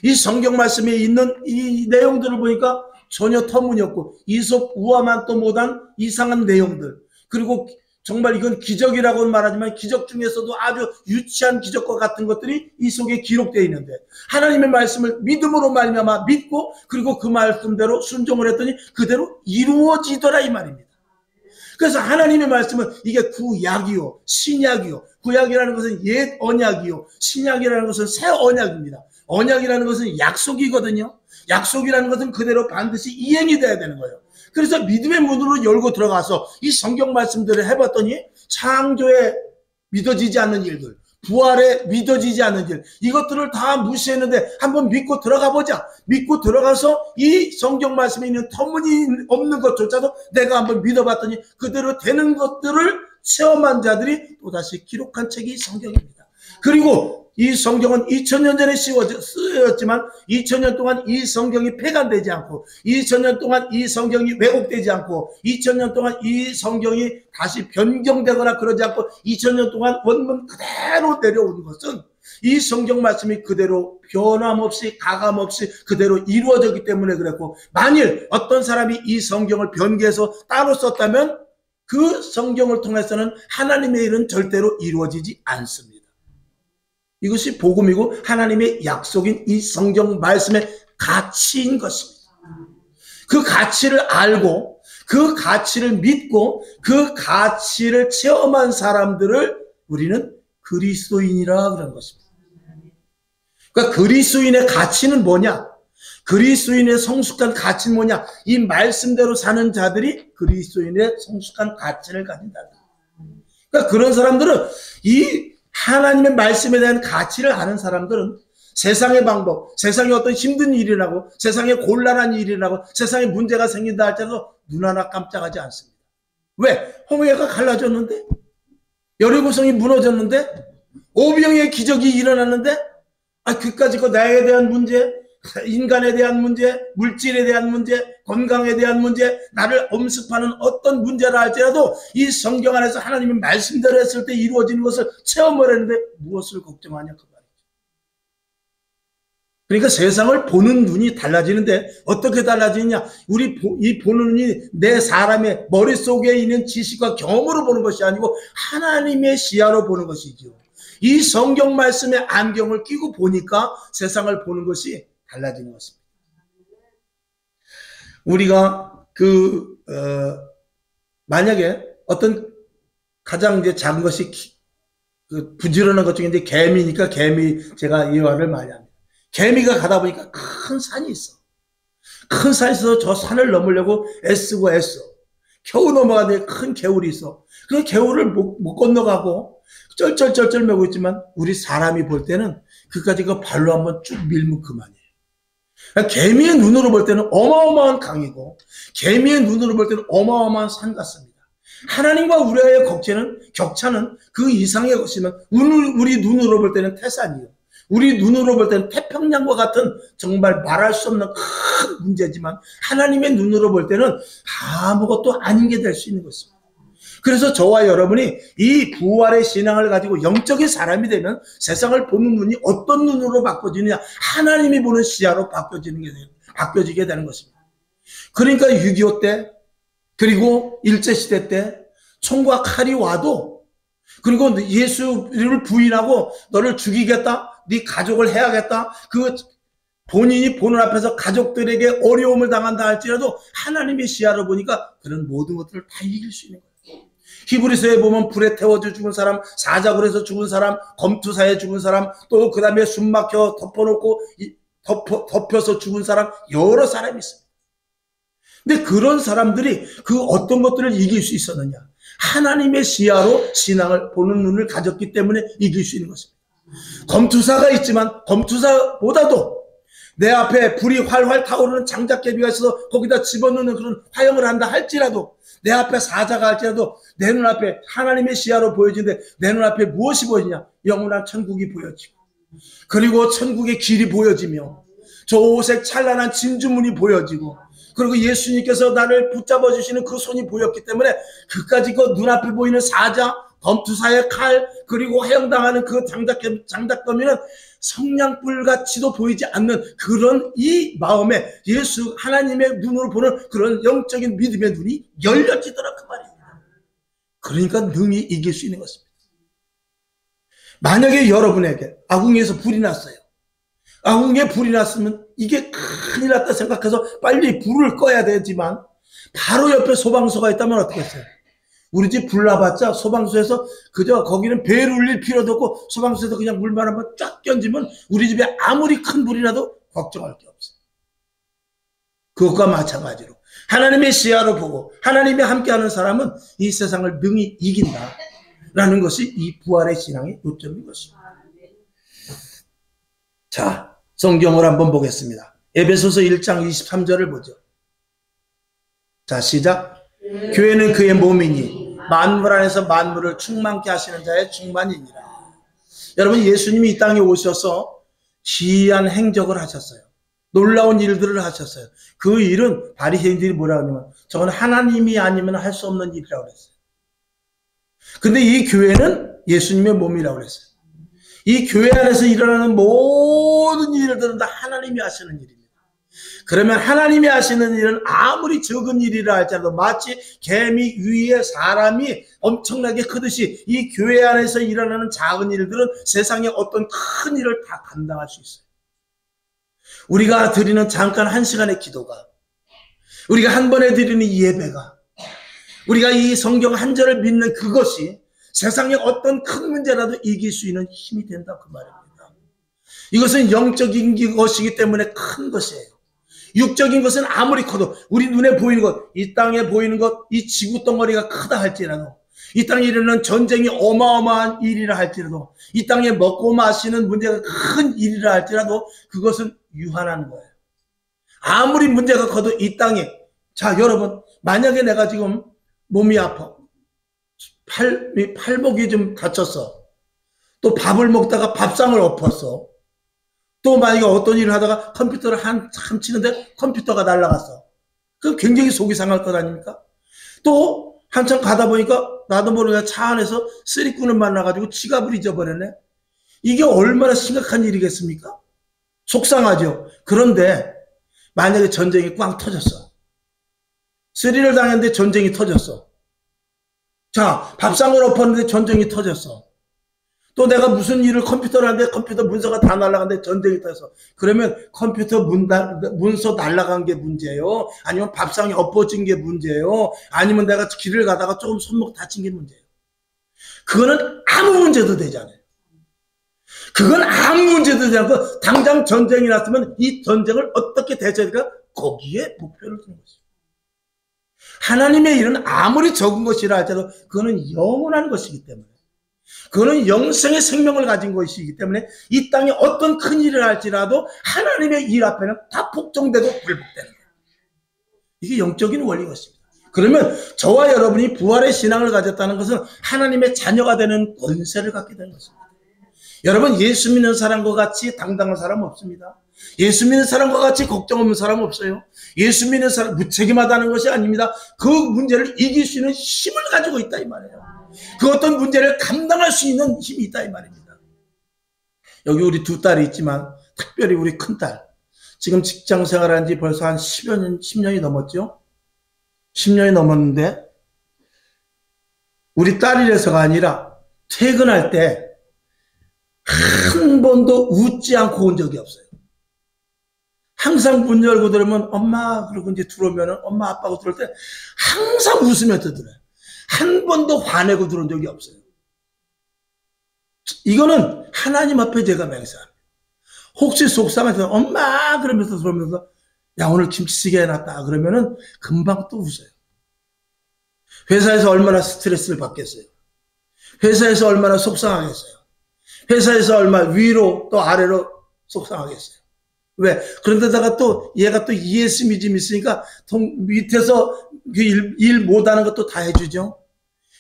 이 성경 말씀에 있는 이 내용들을 보니까 전혀 터무니없고 이솝 우화만도 못한 이상한 내용들, 그리고 정말 이건 기적이라고는 말하지만 기적 중에서도 아주 유치한 기적과 같은 것들이 이 속에 기록되어 있는데 하나님의 말씀을 믿음으로 말미암아 믿고 그리고 그 말씀대로 순종을 했더니 그대로 이루어지더라 이 말입니다. 그래서 하나님의 말씀은 이게 구약이요 신약이요, 구약이라는 것은 옛 언약이요 신약이라는 것은 새 언약입니다. 언약이라는 것은 약속이거든요. 약속이라는 것은 그대로 반드시 이행이 돼야 되는 거예요. 그래서 믿음의 문으로 열고 들어가서 이 성경 말씀들을 해봤더니 창조에 믿어지지 않는 일들, 부활에 믿어지지 않는 일, 이것들을 다 무시했는데 한번 믿고 들어가 보자. 믿고 들어가서 이 성경 말씀에 있는 터무니없는 것조차도 내가 한번 믿어봤더니 그대로 되는 것들을 체험한 자들이 또다시 기록한 책이 성경입니다. 그리고 이 성경은 2000년 전에 쓰였지만 2000년 동안 이 성경이 폐간되지 않고 2000년 동안 이 성경이 왜곡되지 않고 2000년 동안 이 성경이 다시 변경되거나 그러지 않고 2000년 동안 원문 그대로 내려오는 것은 이 성경 말씀이 그대로 변함없이 가감없이 그대로 이루어졌기 때문에 그랬고, 만일 어떤 사람이 이 성경을 변개해서 따로 썼다면 그 성경을 통해서는 하나님의 일은 절대로 이루어지지 않습니다. 이것이 복음이고 하나님의 약속인 이 성경 말씀의 가치인 것입니다. 그 가치를 알고 그 가치를 믿고 그 가치를 체험한 사람들을 우리는 그리스도인이라 그런 것입니다. 그러니까 그리스도인의 가치는 뭐냐? 그리스도인의 성숙한 가치는 뭐냐? 이 말씀대로 사는 자들이 그리스도인의 성숙한 가치를 가진다. 그러니까 그런 사람들은 이 하나님의 말씀에 대한 가치를 아는 사람들은 세상의 방법, 세상에 어떤 힘든 일이라고, 세상에 곤란한 일이라고, 세상에 문제가 생긴다 할지라도 눈 하나 깜짝하지 않습니다. 왜? 홍해가 갈라졌는데? 여리고성이 무너졌는데? 오병의 기적이 일어났는데? 그까짓 거 나에 대한 문제, 인간에 대한 문제, 물질에 대한 문제, 건강에 대한 문제, 나를 엄습하는 어떤 문제라 할지라도 이 성경 안에서 하나님의 말씀대로 했을 때 이루어지는 것을 체험을 했는데 무엇을 걱정하냐 그 말이죠. 그러니까 세상을 보는 눈이 달라지는데 어떻게 달라지느냐? 이 보는 눈이 내 사람의 머릿속에 있는 지식과 경험으로 보는 것이 아니고 하나님의 시야로 보는 것이죠. 이 성경 말씀의 안경을 끼고 보니까 세상을 보는 것이 달라지는 것입니다. 우리가 만약에 어떤 가장 이제 작은 것이 부지런한 것 중에 이제 개미니까 개미 제가 이해를 많이 합니다. 개미가 가다 보니까 큰 산이 있어. 큰 산이 있어서 저 산을 넘으려고 애쓰고 애써. 겨우 넘어가는데 큰 개울이 있어. 그 개울을 못 건너가고 쩔쩔쩔쩔 매고 있지만 우리 사람이 볼 때는 그까지 그 발로 한번 쭉 밀면 그만이에요. 개미의 눈으로 볼 때는 어마어마한 강이고 개미의 눈으로 볼 때는 어마어마한 산 같습니다. 하나님과 우리의 격차는 그 이상의 것이면 우리 눈으로 볼 때는 태산이요. 우리 눈으로 볼 때는 태평양과 같은 정말 말할 수 없는 큰 문제지만 하나님의 눈으로 볼 때는 아무것도 아닌 게 될 수 있는 것입니다. 그래서 저와 여러분이 이 부활의 신앙을 가지고 영적인 사람이 되면 세상을 보는 눈이 어떤 눈으로 바꿔지느냐? 하나님이 보는 시야로 바뀌어지게 되는 것입니다. 그러니까 6.25 때 그리고 일제시대 때 총과 칼이 와도 그리고 예수를 부인하고 너를 죽이겠다, 네 가족을 해야겠다, 본인이 보는 앞에서 가족들에게 어려움을 당한다 할지라도 하나님의 시야로 보니까 그런 모든 것들을 다 이길 수 있는 거예요. 히브리서에 보면 불에 태워져 죽은 사람, 사자굴에서 죽은 사람, 검투사에 죽은 사람, 또 그 다음에 숨 막혀 덮여서 죽은 사람, 여러 사람이 있습니다. 근데 그런 사람들이 그 어떤 것들을 이길 수 있었느냐? 하나님의 시야로 신앙을 보는 눈을 가졌기 때문에 이길 수 있는 것입니다. 검투사가 있지만 검투사보다도 내 앞에 불이 활활 타오르는 장작개비가 있어서 거기다 집어넣는 그런 화형을 한다 할지라도 내 앞에 사자가 할지라도 내 눈앞에 하나님의 시야로 보여지는데 내 눈앞에 무엇이 보이냐? 영원한 천국이 보여지고 그리고 천국의 길이 보여지며 조색 찬란한 진주문이 보여지고 그리고 예수님께서 나를 붙잡아 주시는 그 손이 보였기 때문에 그까지 그 눈앞에 보이는 사자, 검투사의 칼, 그리고 해영당하는 그 장작더미는 성냥불같이도 보이지 않는 그런 이 마음에 예수 하나님의 눈으로 보는 그런 영적인 믿음의 눈이 열려지더라 그 말입니다. 그러니까 능히 이길 수 있는 것입니다. 만약에 여러분에게 아궁이에서 불이 났어요. 아궁이에 불이 났으면 이게 큰일 났다 생각해서 빨리 불을 꺼야 되지만 바로 옆에 소방서가 있다면 어떻게 했어요? 우리 집 불 나봤자 소방서에서 그저 거기는 배를 울릴 필요도 없고 소방서에서 그냥 물만 한번 쫙 껴지면 우리 집에 아무리 큰 불이 나도 걱정할 게 없어요. 그것과 마찬가지로 하나님의 시야로 보고 하나님이 함께하는 사람은 이 세상을 능히 이긴다라는 것이 이 부활의 신앙의 요점인 것입니다. 자, 성경을 한번 보겠습니다. 에베소서 1장 23절을 보죠. 자, 시작. 교회는 그의 몸이니 만물 안에서 만물을 충만케 하시는 자의 충만이니라. 여러분, 예수님이 이 땅에 오셔서 기이한 행적을 하셨어요. 놀라운 일들을 하셨어요. 그 일은 바리새인들이 뭐라 하냐면 저건 하나님이 아니면 할 수 없는 일이라고 그랬어요. 근데 이 교회는 예수님의 몸이라고 그랬어요. 이 교회 안에서 일어나는 모든 일들은 다 하나님이 하시는 일입니다. 그러면 하나님이 하시는 일은 아무리 적은 일이라 할지라도 마치 개미 위에 사람이 엄청나게 크듯이 이 교회 안에서 일어나는 작은 일들은 세상의 어떤 큰 일을 다 감당할 수 있어요. 우리가 드리는 잠깐 1시간의 기도가, 우리가 한 번에 드리는 예배가, 우리가 이 성경 한 절을 믿는 그것이 세상의 어떤 큰 문제라도 이길 수 있는 힘이 된다 그 말입니다. 이것은 영적인 것이기 때문에 큰 것이에요. 육적인 것은 아무리 커도 우리 눈에 보이는 것, 이 땅에 보이는 것, 이 지구 덩어리가 크다 할지라도 이 땅에 일어나는 전쟁이 어마어마한 일이라 할지라도 이 땅에 먹고 마시는 문제가 큰 일이라 할지라도 그것은 유한한 거예요. 아무리 문제가 커도 이 땅에, 자 여러분, 만약에 내가 지금 몸이 아파, 팔목이 좀 다쳤어, 또 밥을 먹다가 밥상을 엎었어, 또 만약에 어떤 일을 하다가 컴퓨터를 한참 치는데 컴퓨터가 날아갔어. 그 굉장히 속이 상할 것 아닙니까? 또 한참 가다 보니까 나도 모르게 차 안에서 쓰리꾼을 만나가지고 지갑을 잊어버렸네. 이게 얼마나 심각한 일이겠습니까? 속상하죠. 그런데 만약에 전쟁이 꽝 터졌어. 쓰리를 당했는데 전쟁이 터졌어. 자, 밥상을 엎었는데 전쟁이 터졌어. 또 내가 무슨 일을 컴퓨터를 하는데 컴퓨터 문서가 다 날아갔는데 전쟁이 터졌어. 그러면 컴퓨터 문서 날아간 게 문제예요? 아니면 밥상이 엎어진 게 문제예요? 아니면 내가 길을 가다가 조금 손목 다친 게 문제예요? 그거는 아무 문제도 되지 않아요. 그건 아무 문제도 되지 않고 당장 전쟁이 났으면 이 전쟁을 어떻게 대처해야 될까? 거기에 목표를 두는 것이죠. 하나님의 일은 아무리 적은 것이라 할지라도 그거는 영원한 것이기 때문에, 그거는 영생의 생명을 가진 것이기 때문에 이 땅에 어떤 큰 일을 할지라도 하나님의 일 앞에는 다 복종되고 굴복되는 거예요. 이게 영적인 원리인 것입니다. 그러면 저와 여러분이 부활의 신앙을 가졌다는 것은 하나님의 자녀가 되는 권세를 갖게 되는 것입니다. 여러분, 예수 믿는 사람과 같이 당당한 사람 없습니다. 예수 믿는 사람과 같이 걱정 없는 사람 없어요. 예수 믿는 사람 무책임하다는 것이 아닙니다. 그 문제를 이길 수 있는 힘을 가지고 있다 이 말이에요. 그 어떤 문제를 감당할 수 있는 힘이 있다 이 말입니다. 여기 우리 두 딸이 있지만 특별히 우리 큰딸, 지금 직장 생활한 지 벌써 한 10년이 넘었죠. 10년이 넘었는데 우리 딸이라서가 아니라 퇴근할 때 한 번도 웃지 않고 온 적이 없어요. 항상 문 열고 들어오면 엄마 그러고 이제 들어오면 엄마 아빠고 들어올 때 항상 웃으면서 들어요. 한 번도 화내고 들어온 적이 없어요. 이거는 하나님 앞에 제가 맹세합니다. 혹시 속상해서 엄마 그러면서 들어오면서 야 오늘 김치찌개 해놨다 그러면은 금방 또 웃어요. 회사에서 얼마나 스트레스를 받겠어요. 회사에서 얼마나 속상하겠어요. 회사에서 얼마나 위로 또 아래로 속상하겠어요. 왜? 그런데다가 또 얘가 또 ES 믿음이 있으니까 밑에서 일 못하는 것도 다 해주죠.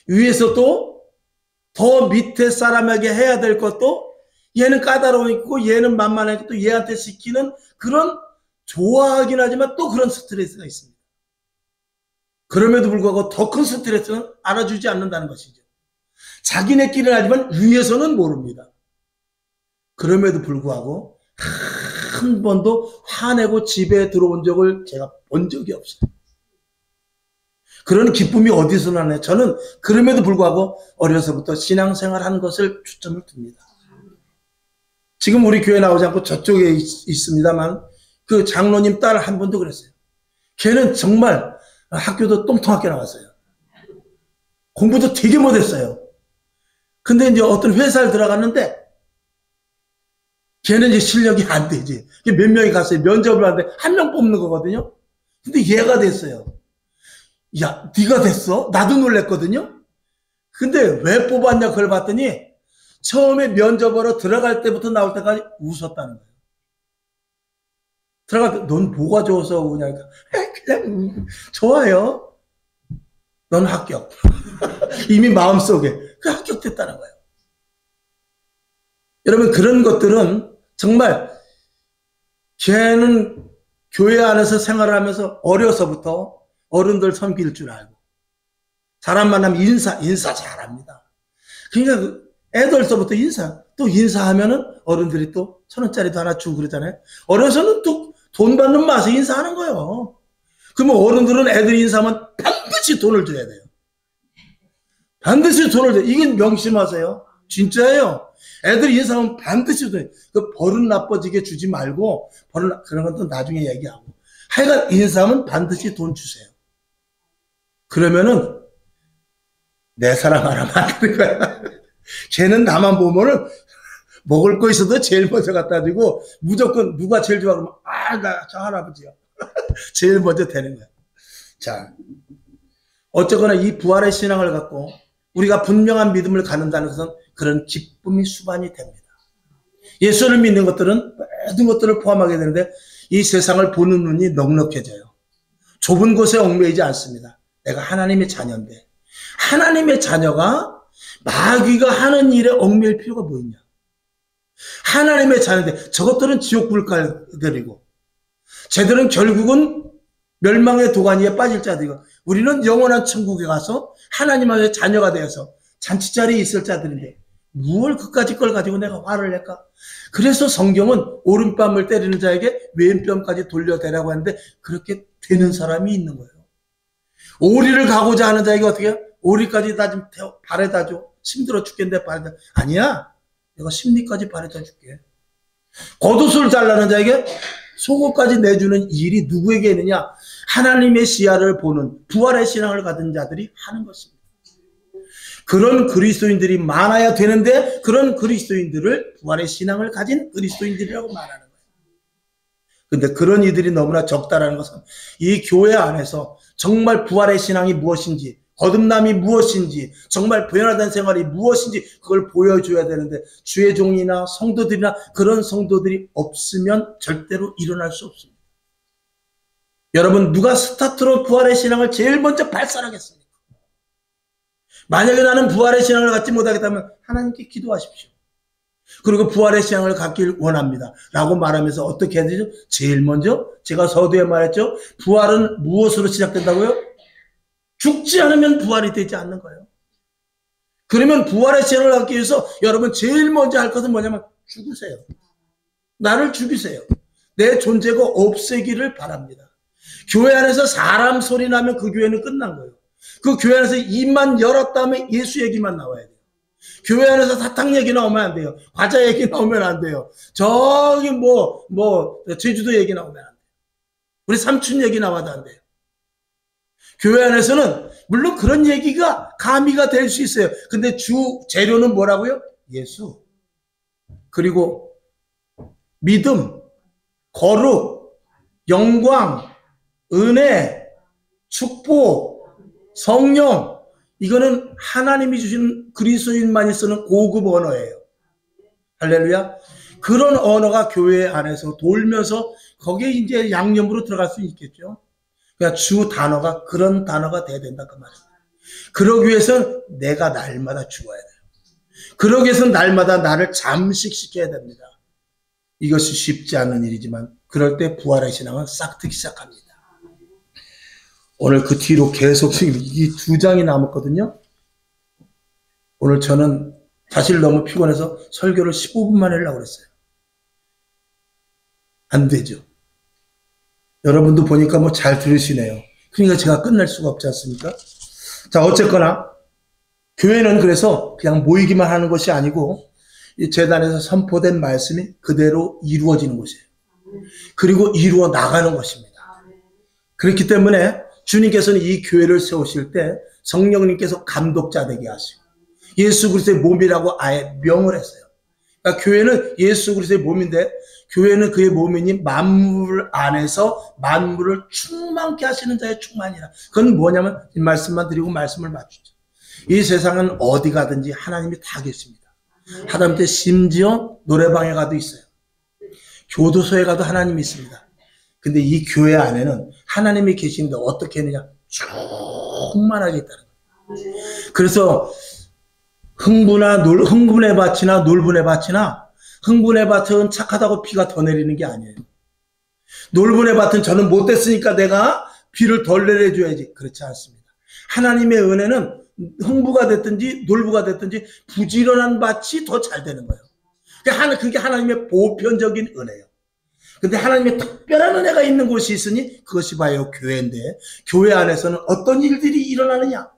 위에서 또 더 밑에 사람에게 해야 될 것도 얘는 까다로우니까 얘는 만만하니까 또 얘한테 시키는 그런 좋아하긴 하지만 또 그런 스트레스가 있습니다. 그럼에도 불구하고 더 큰 스트레스는 알아주지 않는다는 것이죠. 자기네끼리는 하지만 위에서는 모릅니다. 그럼에도 불구하고 한 번도 화내고 집에 들어온 적을 제가 본 적이 없어요. 그런 기쁨이 어디서 나나요? 저는 그럼에도 불구하고 어려서부터 신앙생활하는 것을 초점을 둡니다. 지금 우리 교회 나오지 않고 저쪽에 있습니다만 그 장로님 딸 한 분도 그랬어요. 걔는 정말 학교도 똥통학교 나왔어요. 공부도 되게 못했어요. 근데 이제 어떤 회사를 들어갔는데 걔는 이제 실력이 안 되지. 몇 명이 갔어요. 면접을 하는데 한 명 뽑는 거거든요. 근데 얘가 됐어요. 야, 네가 됐어? 나도 놀랬거든요. 근데 왜 뽑았냐 그걸 봤더니 처음에 면접으로 들어갈 때부터 나올 때까지 웃었다는 거예요. 들어갈 때 넌 뭐가 좋아서 우냐니까 그냥 좋아요. 넌 합격. 이미 마음속에 그 합격됐다는 거예요. 여러분 그런 것들은 정말 걔는 교회 안에서 생활을 하면서 어려서부터 어른들 섬길 줄 알고 사람 만나면 인사 잘합니다. 그러니까 애들서부터 또 인사하면은 어른들이 또 1,000원짜리도 하나 주고 그러잖아요. 어려서는 또 돈 받는 맛에 인사하는 거예요. 그러면 어른들은 애들이 인사하면 반드시 돈을 줘야 돼요. 반드시 돈을 줘요. 이건 명심하세요. 진짜예요. 애들이 인사하면 반드시 줘요. 그 버릇 나빠지게 주지 말고 그런 건 또 나중에 얘기하고 하여간 인사하면 반드시 돈 주세요. 그러면은 내 사랑 하나 만드는 거야. 걔는 나만 보면은 먹을 거 있어도 제일 먼저 갖다 주고 무조건 누가 제일 좋아 그러면 나 저 할아버지요. 제일 먼저 되는 거야. 자, 어쨌거나 이 부활의 신앙을 갖고 우리가 분명한 믿음을 갖는다는 것은 그런 기쁨이 수반이 됩니다. 예수를 믿는 것들은 모든 것들을 포함하게 되는데 이 세상을 보는 눈이 넉넉해져요. 좁은 곳에 얽매이지 않습니다. 내가 하나님의 자녀인데 하나님의 자녀가 마귀가 하는 일에 얽매일 필요가 뭐 있냐. 하나님의 자녀인데 저것들은 지옥불 갈들이고 쟤들은 결국은 멸망의 도가니에 빠질 자들이고 우리는 영원한 천국에 가서 하나님의 자녀가 되어서 잔치자리에 있을 자들인데 무얼 그까짓 걸 가지고 내가 화를 낼까? 그래서 성경은 오른뺨을 때리는 자에게 왼뺨까지 돌려대라고 하는데 그렇게 되는 사람이 있는 거예요. 오리를 가고자 하는 자에게 어떻게 해요? 오리까지 다 좀 바래다 줘. 힘들어 죽겠는데 바래다. 아니야. 내가 심리까지 바래다 줄게. 겉옷을 잘라는 자에게 속옷까지 내주는 일이 누구에게 있느냐? 하나님의 시야를 보는 부활의 신앙을 가진 자들이 하는 것입니다. 그런 그리스도인들이 많아야 되는데 그런 그리스도인들을 부활의 신앙을 가진 그리스도인들이라고 말하는 거예요. 근데 그런 이들이 너무나 적다라는 것은 이 교회 안에서 정말 부활의 신앙이 무엇인지 거듭남이 무엇인지 정말 변화된 생활이 무엇인지 그걸 보여줘야 되는데 주의 종이나 성도들이나 그런 성도들이 없으면 절대로 일어날 수 없습니다. 여러분 누가 스타트로 부활의 신앙을 제일 먼저 발산하겠습니까? 만약에 나는 부활의 신앙을 갖지 못하겠다면 하나님께 기도하십시오. 그리고 부활의 신앙을 갖길 원합니다. 라고 말하면서 어떻게 해야 되죠? 제일 먼저 제가 서두에 말했죠. 부활은 무엇으로 시작된다고요? 죽지 않으면 부활이 되지 않는 거예요. 그러면 부활의 신앙을 갖기 위해서 여러분 제일 먼저 할 것은 뭐냐면 죽으세요. 나를 죽이세요. 내 존재가 없애기를 바랍니다. 교회 안에서 사람 소리 나면 그 교회는 끝난 거예요. 그 교회 안에서 입만 열었다면 예수 얘기만 나와야 돼요. 교회 안에서 사탕 얘기 나오면 안 돼요. 과자 얘기 나오면 안 돼요. 저기 제주도 얘기 나오면 안 돼요. 우리 삼촌 얘기 나와도 안 돼요. 교회 안에서는 물론 그런 얘기가 가미가 될 수 있어요. 근데 주 재료는 뭐라고요? 예수. 그리고 믿음, 거룩, 영광, 은혜, 축복, 성령, 이거는 하나님이 주신 그리스도인만이 쓰는 고급 언어예요. 할렐루야. 그런 언어가 교회 안에서 돌면서 거기에 이제 양념으로 들어갈 수 있겠죠. 그러니까 주 단어가 그런 단어가 돼야 된다 그 말입니다. 그러기 위해서는 내가 날마다 죽어야 돼요. 그러기 위해서는 날마다 나를 잠식시켜야 됩니다. 이것이 쉽지 않은 일이지만 그럴 때 부활의 신앙은 싹트기 시작합니다. 오늘 그 뒤로 계속 이 2장이 남았거든요. 오늘 저는 사실 너무 피곤해서 설교를 15분만 하려고 그랬어요. 안 되죠. 여러분도 보니까 뭐 잘 들으시네요. 그러니까 제가 끝낼 수가 없지 않습니까? 자, 어쨌거나 교회는 그래서 그냥 모이기만 하는 것이 아니고 이 제단에서 선포된 말씀이 그대로 이루어지는 것이에요. 그리고 이루어 나가는 것입니다. 그렇기 때문에 주님께서는 이 교회를 세우실 때 성령님께서 감독자 되게 하시고 예수 그리스도의 몸이라고 아예 명을 했어요. 그러니까 교회는 예수 그리스도의 몸인데 교회는 그의 몸이니 만물 안에서 만물을 충만케 하시는 자의 충만이라. 그건 뭐냐면 이 말씀만 드리고 말씀을 맞추죠. 이 세상은 어디 가든지 하나님이 다 계십니다. 하다못해 심지어 노래방에 가도 있어요. 교도소에 가도 하나님이 있습니다. 근데 이 교회 안에는 하나님이 계시는데 어떻게 했느냐? 충만하게 있다는 거예요. 그래서 흥분의 밭이나 놀분의 밭이나 흥분의 밭은 착하다고 비가 더 내리는 게 아니에요. 놀분의 밭은 저는 못됐으니까 내가 비를 덜 내려줘야지. 그렇지 않습니다. 하나님의 은혜는 흥부가 됐든지 놀부가 됐든지 부지런한 밭이 더 잘 되는 거예요. 그게 하나님의 보편적인 은혜예요. 근데 하나님의 특별한 은혜가 있는 곳이 있으니 그것이 바로 교회인데 교회 안에서는 어떤 일들이 일어나느냐?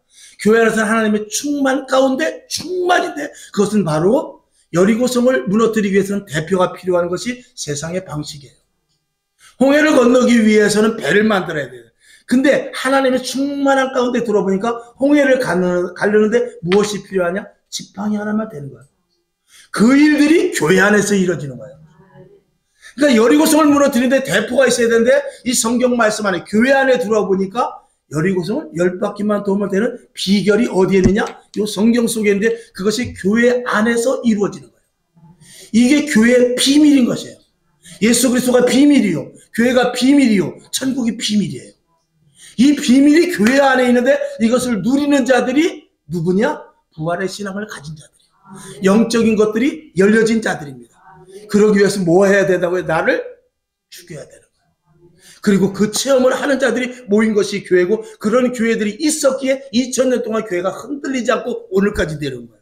교회 안에서는 하나님의 충만 가운데 충만인데 그것은 바로 여리고성을 무너뜨리기 위해서는 대표가 필요한 것이 세상의 방식이에요. 홍해를 건너기 위해서는 배를 만들어야 돼요. 근데 하나님의 충만한 가운데 들어보니까 홍해를 가르는데 무엇이 필요하냐? 지팡이 하나만 되는 거예요. 그 일들이 교회 안에서 이루어지는 거예요. 그러니까 여리고성을 무너뜨리는데 대포가 있어야 되는데 이 성경 말씀 안에 교회 안에 들어와 보니까 여리고성을 10바퀴만 도면 되는 비결이 어디에 있느냐? 이 성경 속에 있는데 그것이 교회 안에서 이루어지는 거예요. 이게 교회의 비밀인 것이에요. 예수 그리스도가 비밀이요. 교회가 비밀이요. 천국이 비밀이에요. 이 비밀이 교회 안에 있는데 이것을 누리는 자들이 누구냐? 부활의 신앙을 가진 자들이에요. 영적인 것들이 열려진 자들입니다. 그러기 위해서 뭐 해야 된다고요? 나를 죽여야 되는 거예요. 그리고 그 체험을 하는 자들이 모인 것이 교회고, 그런 교회들이 있었기에 2000년 동안 교회가 흔들리지 않고 오늘까지 되는 거예요.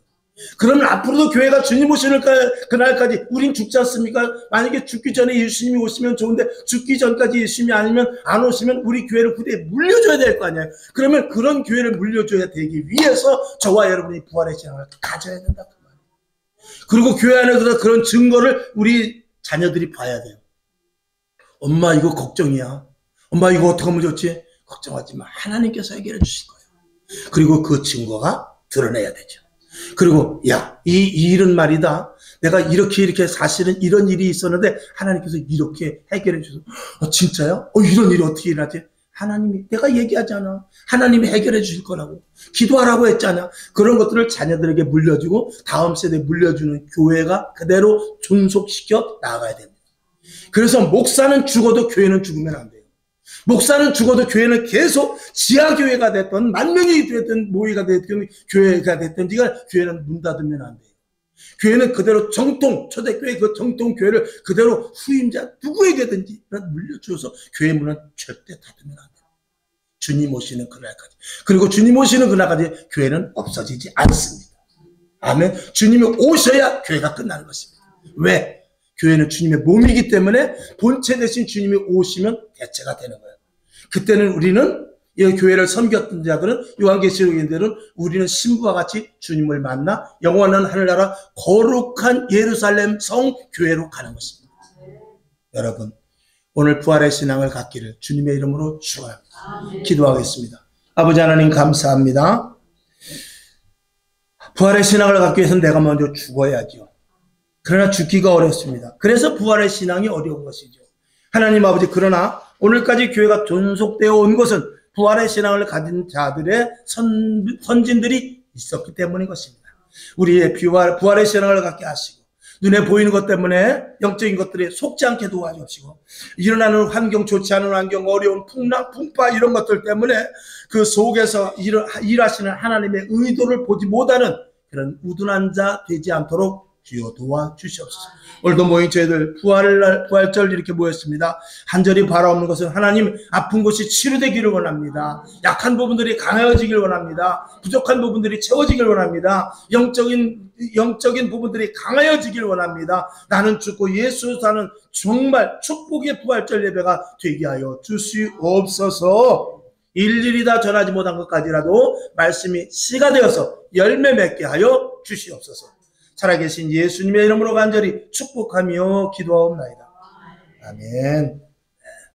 그러면 앞으로도 교회가 주님 오시는 그날까지 우린 죽지 않습니까? 만약에 죽기 전에 예수님이 오시면 좋은데, 죽기 전까지 예수님이 아니면 안 오시면 우리 교회를 후대에 물려줘야 될 거 아니에요. 그러면 그런 교회를 물려줘야 되기 위해서 저와 여러분이 부활의 신앙을 가져야 된다 그 말이에요. 그리고 교회 안에서 그런 증거를 우리 자녀들이 봐야 돼요. 엄마 이거 걱정이야. 엄마 이거 어떻게 하면 좋지? 걱정하지 마. 하나님께서 해결해 주실 거예요. 그리고 그 증거가 드러내야 되죠. 그리고 야, 이 일은 말이다. 내가 이렇게 사실은 이런 일이 있었는데 하나님께서 이렇게 해결해 주셔서 진짜요? 이런 일이 어떻게 일어나지? 하나님이, 내가 얘기하잖아. 하나님이 해결해 주실 거라고. 기도하라고 했잖아. 그런 것들을 자녀들에게 물려주고 다음 세대에 물려주는 교회가 그대로 존속시켜 나가야 됩니다. 그래서 목사는 죽어도 교회는 죽으면 안 돼요. 목사는 죽어도 교회는 계속 지하교회가 됐든 만명이 됐든 모의가 됐든 교회가 됐든 교회는 문 닫으면 안 돼요. 교회는 그대로 정통, 초대교회 그 정통 교회를 그대로 후임자 누구에게든지 물려줘서 교회 문은 절대 닫으면 안 돼요. 주님 오시는 그날까지. 그리고 주님 오시는 그날까지 교회는 없어지지 않습니다. 아멘. 주님이 오셔야 교회가 끝나는 것입니다. 왜? 교회는 주님의 몸이기 때문에 본체 대신 주님이 오시면 대체가 되는 거예요. 그때는 우리는 이 교회를 섬겼던 자들은 요한계시록인들은 우리는 신부와 같이 주님을 만나 영원한 하늘나라 거룩한 예루살렘 성 교회로 가는 것입니다. 여러분 오늘 부활의 신앙을 갖기를 주님의 이름으로 축원합니다. 기도하겠습니다. 아버지 하나님 감사합니다. 부활의 신앙을 갖기 위해서는 내가 먼저 죽어야죠. 그러나 죽기가 어렵습니다. 그래서 부활의 신앙이 어려운 것이죠. 하나님 아버지, 그러나 오늘까지 교회가 존속되어 온 것은 부활의 신앙을 가진 자들의 선진들이 있었기 때문인 것입니다. 우리의 부활의 신앙을 갖게 하시고 눈에 보이는 것 때문에 영적인 것들에 속지 않게 도와주시고 일어나는 환경, 좋지 않은 환경, 어려운 풍랑, 풍파 이런 것들 때문에 그 속에서 일하시는 하나님의 의도를 보지 못하는 그런 우둔한 자 되지 않도록 주여 도와주시옵소서. 오늘도 모인 저희들 부활절 이렇게 모였습니다. 한절이 바라옵는 것은 하나님 아픈 곳이 치료되기를 원합니다. 약한 부분들이 강해지기를 원합니다. 부족한 부분들이 채워지기를 원합니다. 영적인 부분들이 강해지기를 원합니다. 나는 죽고 예수 사는 정말 축복의 부활절 예배가 되게 하여 주시옵소서. 일일이 다 전하지 못한 것까지라도 말씀이 씨가 되어서 열매 맺게 하여 주시옵소서. 살아계신 예수님의 이름으로 간절히 축복하며 기도하옵나이다. 아멘.